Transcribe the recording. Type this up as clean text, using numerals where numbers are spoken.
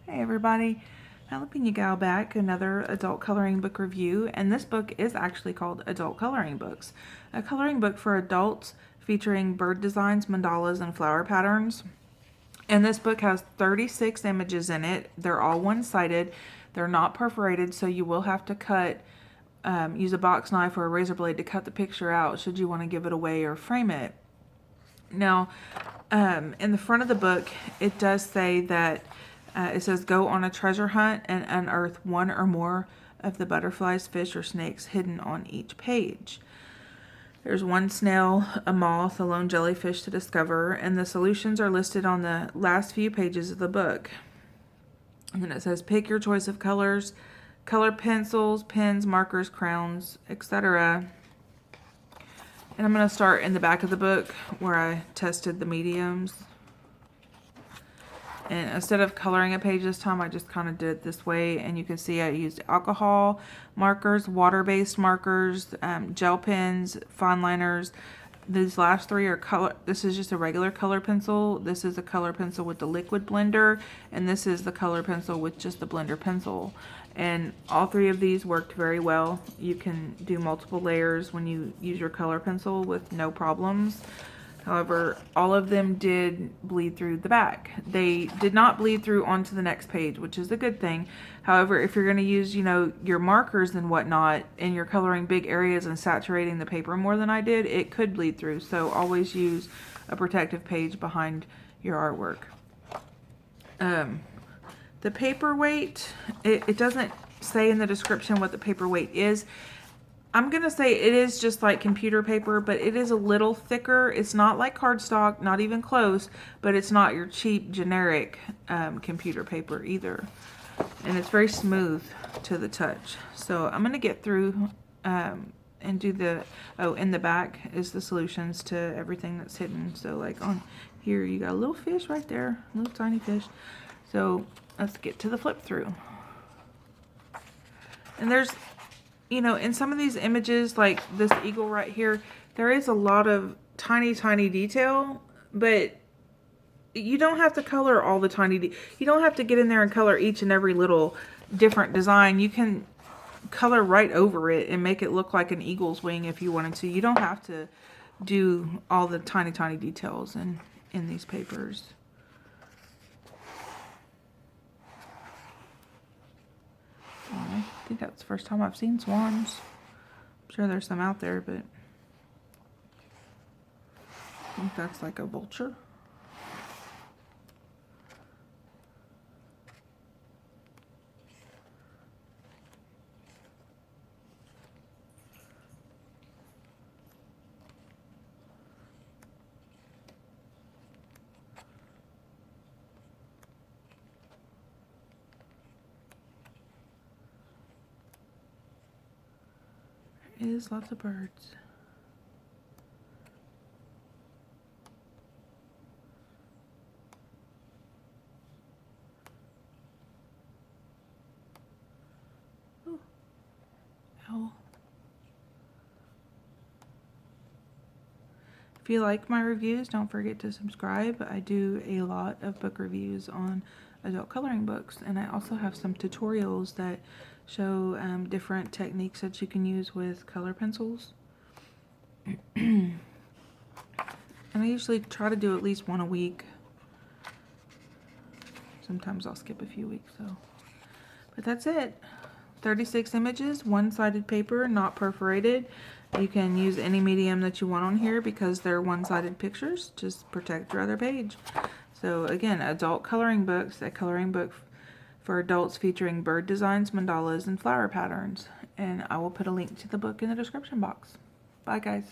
Hey everybody, Jalapeno Gal back, another adult coloring book review, and this book is actually called Adult Coloring Books. A coloring book for adults featuring bird designs, mandalas, and flower patterns. And this book has 36 images in it. They're all one-sided. They're not perforated, so you will have to use a box knife or a razor blade to cut the picture out should you want to give it away or frame it. Now, in the front of the book, it does say that it says, go on a treasure hunt and unearth one or more of the butterflies, fish, or snakes hidden on each page. There's one snail, a moth, a lone jellyfish to discover, and the solutions are listed on the last few pages of the book. And then it says, pick your choice of colors, color pencils, pens, markers, crayons, etc. And I'm going to start in the back of the book where I tested the mediums. And instead of coloring a page this time, I just kind of did it this way. And you can see I used alcohol markers, water-based markers, gel pens, fine liners. These last three are color. This is just a regular color pencil. This is a color pencil with the liquid blender. And this is the color pencil with just the blender pencil. And all three of these worked very well. You can do multiple layers when you use your color pencil with no problems. However, all of them did bleed through the back. They did not bleed through onto the next page, which is a good thing. However, if you're going to use, your markers and whatnot, and you're coloring big areas and saturating the paper more than I did, it could bleed through. So always use a protective page behind your artwork. The paperweight, it doesn't say in the description what the paperweight is. I'm going to say it is just like computer paper, but it is a little thicker. It's not like cardstock, not even close, but it's not your cheap generic computer paper either. And it's very smooth to the touch. So I'm going to get through and do in the back is the solutions to everything that's hidden. So like on here, you got a little fish right there, a little tiny fish. So let's get to the flip through. And there's, in some of these images, like this eagle right here, there is a lot of tiny detail, but you don't have to color all the you don't have to get in there and color each and every little different design. You can color right over it and make it look like an eagle's wing if you wanted to. You don't have to do all the tiny details in these papers. I think that's the first time I've seen swans. I'm sure there's some out there, but I think that's like a vulture. Is lots of birds. Ooh. Owl. If you like my reviews, don't forget to subscribe. I do a lot of book reviews on adult coloring books, and I also have some tutorials that show different techniques that you can use with color pencils. And I usually try to do at least one a week. Sometimes I'll skip a few weeks though. But that's it. 36 images, one-sided paper, not perforated. You can use any medium that you want on here because they're one-sided pictures. Just protect your other page. So again, adult coloring books, a coloring book for adults featuring bird designs, mandalas, and flower patterns. And I will put a link to the book in the description box. Bye guys.